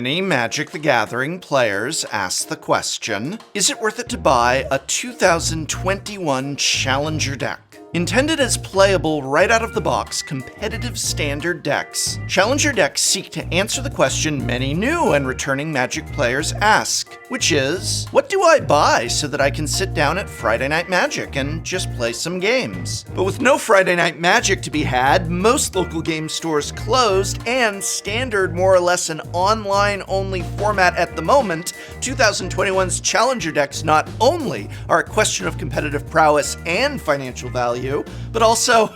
Many Magic the Gathering players ask the question, is it worth it to buy a 2021 Challenger deck? Intended as playable right out of the box competitive standard decks, Challenger decks seek to answer the question many new and returning Magic players ask, which is, what do I buy so that I can sit down at Friday Night Magic and just play some games? But with no Friday Night Magic to be had, most local game stores closed, and Standard more or less an online-only format at the moment, 2021's Challenger decks not only are a question of competitive prowess and financial value, but also,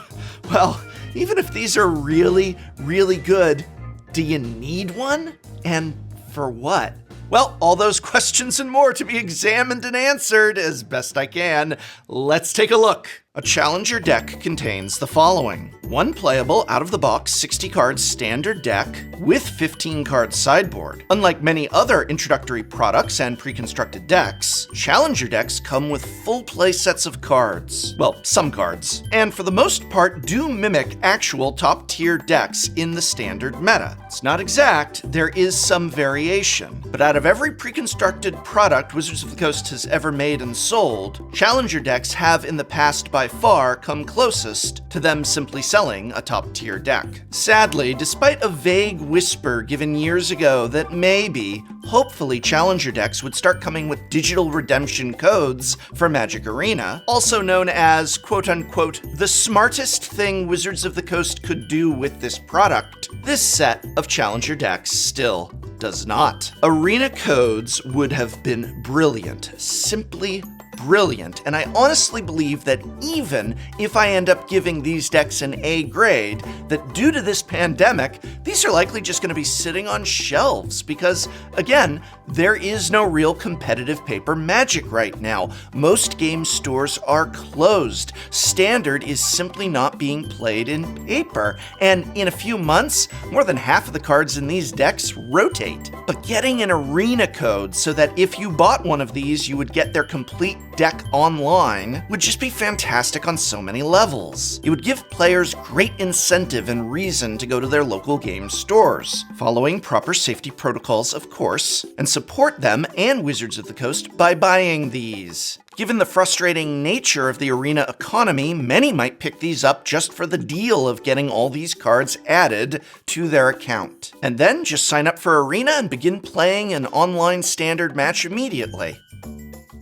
well, even if these are really, really good, do you need one? And for what? Well, all those questions and more to be examined and answered as best I can. Let's take a look. A Challenger deck contains the following. One playable, out-of-the-box 60-card standard deck with 15-card sideboard. Unlike many other introductory products and pre-constructed decks, Challenger decks come with full play sets of cards. Well, some cards. And for the most part, do mimic actual top-tier decks in the standard meta. It's not exact, there is some variation. But out of every pre-constructed product Wizards of the Coast has ever made and sold, Challenger decks have in the past by far come closest to them simply selling a top-tier deck. Sadly, despite a vague whisper given years ago that maybe, hopefully, Challenger decks would start coming with digital redemption codes for Magic Arena, also known as, quote-unquote, the smartest thing Wizards of the Coast could do with this product, this set of Challenger decks still does not. Arena codes would have been brilliant, simply brilliant, and I honestly believe that even if I end up giving these decks an A grade, that due to this pandemic, these are likely just going to be sitting on shelves because, again, there is no real competitive paper Magic right now. Most game stores are closed. Standard is simply not being played in paper, and in a few months, more than half of the cards in these decks rotate. But getting an arena code so that if you bought one of these, you would get their complete deck online would just be fantastic on so many levels. It would give players great incentive and reason to go to their local game stores, following proper safety protocols, of course, and support them and Wizards of the Coast by buying these. Given the frustrating nature of the arena economy, many might pick these up just for the deal of getting all these cards added to their account. And then just sign up for Arena and begin playing an online standard match immediately.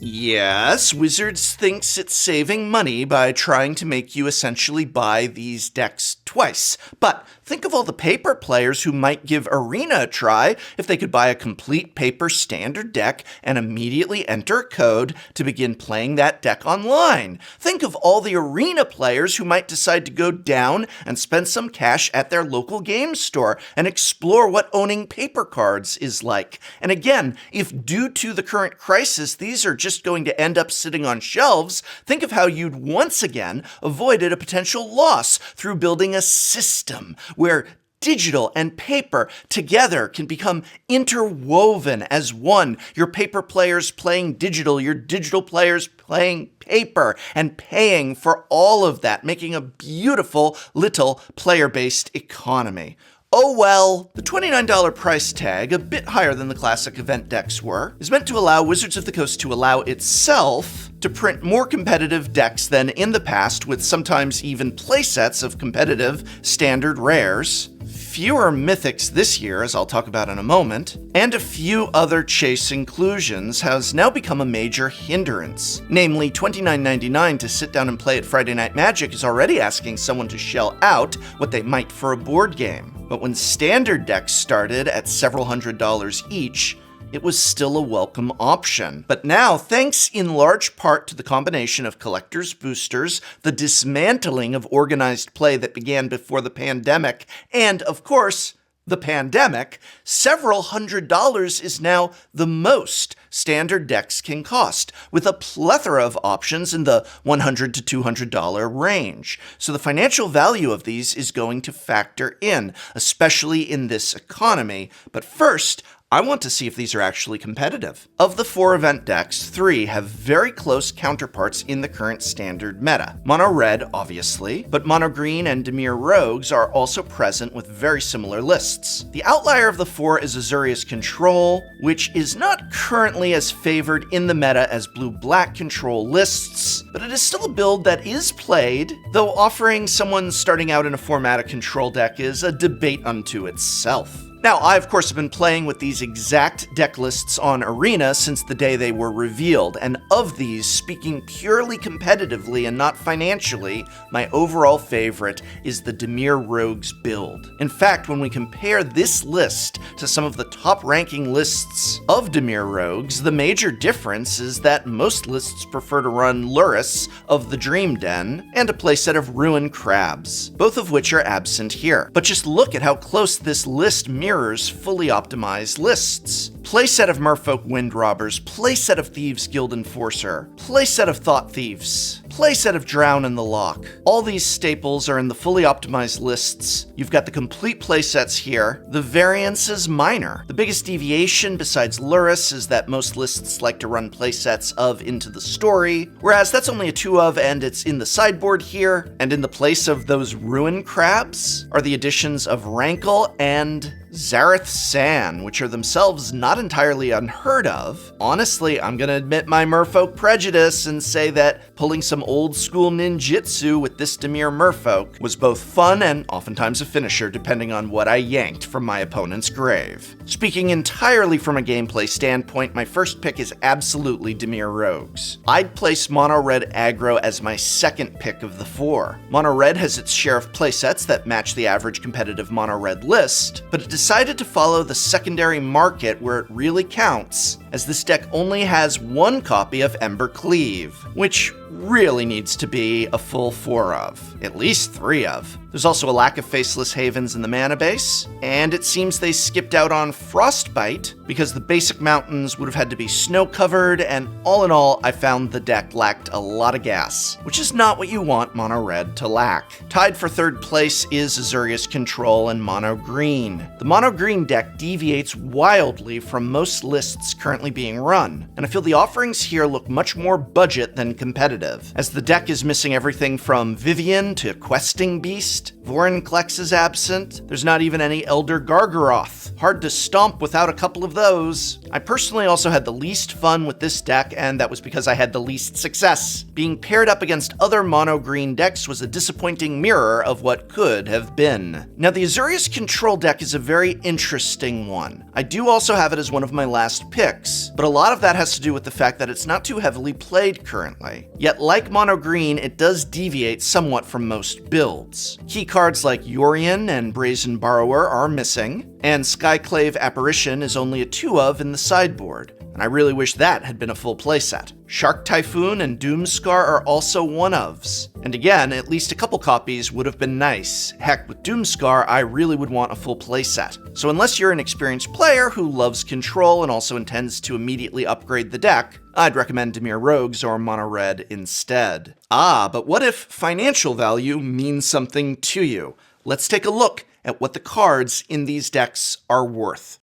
Yes, Wizards thinks it's saving money by trying to make you essentially buy these decks twice. But think of all the paper players who might give Arena a try if they could buy a complete paper standard deck and immediately enter a code to begin playing that deck online. Think of all the Arena players who might decide to go down and spend some cash at their local game store and explore what owning paper cards is like. And again, if due to the current crisis, these are just going to end up sitting on shelves, think of how you'd once again avoided a potential loss through building a system where digital and paper together can become interwoven as one. Your paper players playing digital, your digital players playing paper, and paying for all of that, making a beautiful little player-based economy. Oh well, the $29 price tag, a bit higher than the classic event decks were, is meant to allow Wizards of the Coast to allow itself to print more competitive decks than in the past, with sometimes even playsets of competitive standard rares, fewer mythics this year, as I'll talk about in a moment, and a few other chase inclusions has now become a major hindrance. Namely, $29.99 to sit down and play at Friday Night Magic is already asking someone to shell out what they might for a board game. But when standard decks started at several $100s each, it was still a welcome option. But now, thanks in large part to the combination of collectors' boosters, the dismantling of organized play that began before the pandemic, and, of course, the pandemic, several $100s is now the most standard decks can cost, with a plethora of options in the $100 to $200 range. So the financial value of these is going to factor in, especially in this economy. But first, I want to see if these are actually competitive. Of the 4 event decks, 3 have very close counterparts in the current standard meta. Mono red, obviously, but mono green and Dimir rogues are also present with very similar lists. The outlier of the 4 is Azuria's Control, which is not currently as favored in the meta as blue-black control lists, but it is still a build that is played, though offering someone starting out in a format control deck is a debate unto itself. Now, I of course have been playing with these exact deck lists on Arena since the day they were revealed, and of these, speaking purely competitively and not financially, my overall favorite is the Dimir Rogues build. In fact, when we compare this list to some of the top-ranking lists of Dimir Rogues, the major difference is that most lists prefer to run Lurrus of the Dream Den and a playset of Ruin Crabs, both of which are absent here. But just look at how close this list mirrors fully optimized lists. Playset of Merfolk Wind Robbers, playset of Thieves Guild Enforcer, playset of Thought Thieves, playset of Drown in the Loch. All these staples are in the fully optimized lists. You've got the complete playsets here. The variance is minor. The biggest deviation besides Lurrus is that most lists like to run playsets of Into the Story, whereas that's only a 2 of and it's in the sideboard here. And in the place of those Ruin Crabs are the additions of Rankle and Zareth San, which are themselves not entirely unheard of. Honestly, I'm gonna admit my merfolk prejudice and say that pulling some old school ninjutsu with this Dimir merfolk was both fun and oftentimes a finisher depending on what I yanked from my opponent's grave. Speaking entirely from a gameplay standpoint, my first pick is absolutely Dimir Rogues. I'd place Mono Red Aggro as my second pick of the 4. Mono Red has its share of playsets that match the average competitive Mono Red list, but it decided to follow the secondary market where it really counts, as this deck only has 1 copy of Ember Cleave, which really needs to be a full 4 of, at least 3 of. There's also a lack of Faceless Havens in the mana base, and it seems they skipped out on Frostbite because the basic mountains would have had to be snow-covered, and all in all, I found the deck lacked a lot of gas, which is not what you want Mono Red to lack. Tied for 3rd place is Azuria's Control and Mono Green. The Mono Green deck deviates wildly from most lists currently being run, and I feel the offerings here look much more budget than competitive, as the deck is missing everything from Vivian to Questing Beast. Vorinclex is absent. There's not even any Elder Gargaroth. Hard to stomp without a couple of those. I personally also had the least fun with this deck, and that was because I had the least success. Being paired up against other mono green decks was a disappointing mirror of what could have been. Now, the Azuria's Control deck is a very interesting one. I do also have it as one of my last picks, but a lot of that has to do with the fact that it's not too heavily played currently. Yet, like mono green, it does deviate somewhat from most builds. Key cards like Yorion and Brazen Borrower are missing, and Skyclave Apparition is only a 2 of in the sideboard, and I really wish that had been a full playset. Shark Typhoon and Doomscar are also 1-ofs, and again, at least a couple copies would have been nice. Heck, with Doomscar, I really would want a full playset. So unless you're an experienced player who loves control and also intends to immediately upgrade the deck, I'd recommend Dimir Rogues or Mono Red instead. But what if financial value means something to you? Let's take a look at what the cards in these decks are worth.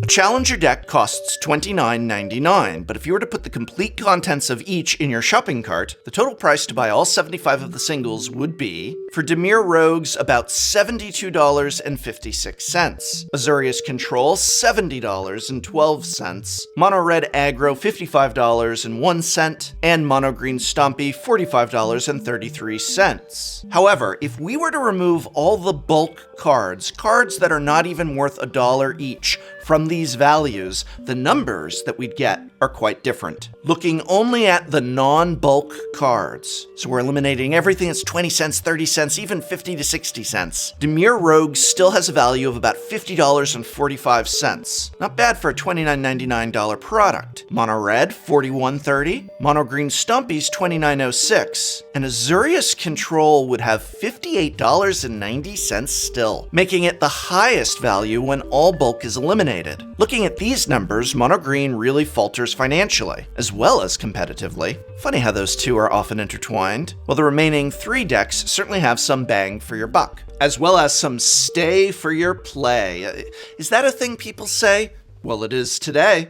A Challenger deck costs $29.99, but if you were to put the complete contents of each in your shopping cart, the total price to buy all 75 of the singles would be, for Dimir Rogues, about $72.56, Azuria's Control, $70.12, Mono Red Aggro, $55.01, and Mono Green Stompy, $45.33. However, if we were to remove all the bulk cards that are not even worth $1 each, from these values, the numbers that we'd get are quite different. Looking only at the non-bulk cards, so we're eliminating everything that's 20 cents, 30 cents, even 50 to 60 cents, Dimir Rogues still has a value of about $50.45. Not bad for a $29.99 product. Mono Red, $41.30, Mono Green Stumpy's $29.06, and Azuria's Control would have $58.90 still, making it the highest value when all bulk is eliminated. Looking at these numbers, Mono Green really falters players financially, as well as competitively. Funny how those two are often intertwined. Well, the remaining 3 decks certainly have some bang for your buck, as well as some stay for your play. Is that a thing people say? Well, it is today.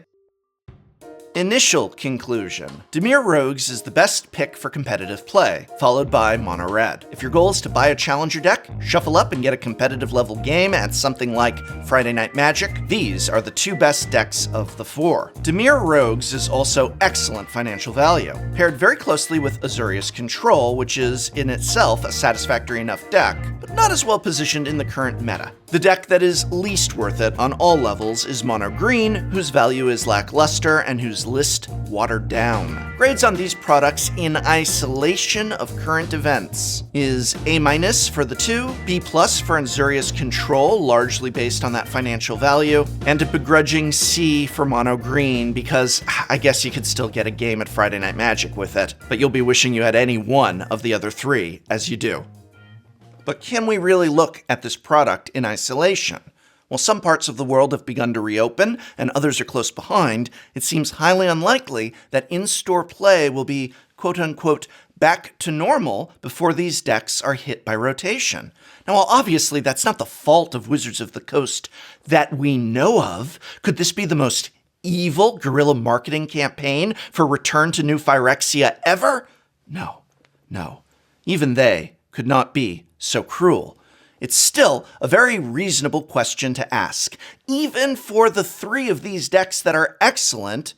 Initial conclusion. Dimir Rogues is the best pick for competitive play, followed by Mono Red. If your goal is to buy a challenger deck, shuffle up and get a competitive level game at something like Friday Night Magic, these are the 2 best decks of the 4. Dimir Rogues is also excellent financial value, paired very closely with Azorius Control, which is in itself a satisfactory enough deck, but not as well positioned in the current meta. The deck that is least worth it on all levels is Mono Green, whose value is lackluster and whose list watered down. Grades on these products in isolation of current events is A- for the 2, B+ for Azorius Control, largely based on that financial value, and a begrudging C for Mono Green, because I guess you could still get a game at Friday Night Magic with it, but you'll be wishing you had any one of the other 3 as you do. But can we really look at this product in isolation? While some parts of the world have begun to reopen and others are close behind, it seems highly unlikely that in-store play will be quote-unquote back to normal before these decks are hit by rotation. Now, while obviously that's not the fault of Wizards of the Coast that we know of, could this be the most evil guerrilla marketing campaign for Return to New Phyrexia ever? No. Even they could not be so cruel. It's still a very reasonable question to ask. Even for the 3 of these decks that are excellent,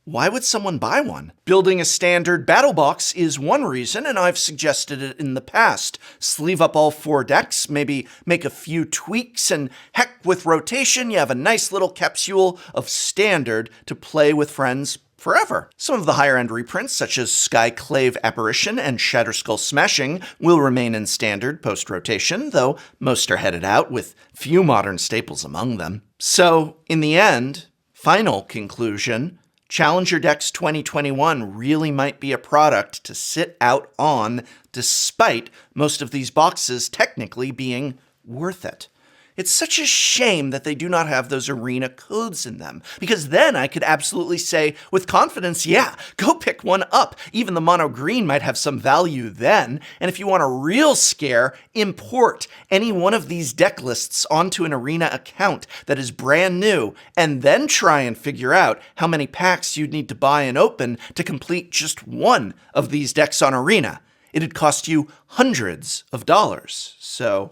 why would someone buy one? Building a standard battle box is one reason, and I've suggested it in the past. Sleeve up all 4 decks, maybe make a few tweaks, and heck, with rotation, you have a nice little capsule of standard to play with friends forever. Some of the higher-end reprints, such as Skyclave Apparition and Shatterskull Smashing, will remain in standard post-rotation, though most are headed out, with few modern staples among them. So, in the end, final conclusion, Challenger Decks 2021 really might be a product to sit out on, despite most of these boxes technically being worth it. It's such a shame that they do not have those arena codes in them, because then I could absolutely say with confidence, yeah, go pick one up. Even the Mono Green might have some value then, and if you want a real scare, import any one of these deck lists onto an arena account that is brand new, and then try and figure out how many packs you'd need to buy and open to complete just one of these decks on arena. It'd cost you hundreds of dollars, so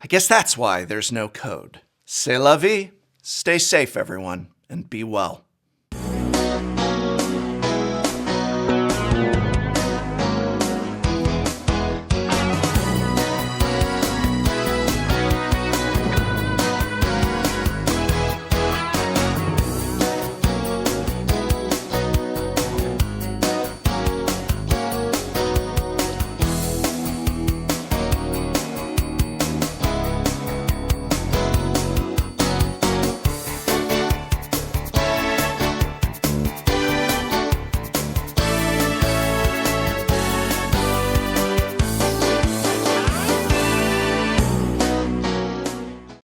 I guess that's why there's no code. C'est la vie. Stay safe, everyone, and be well.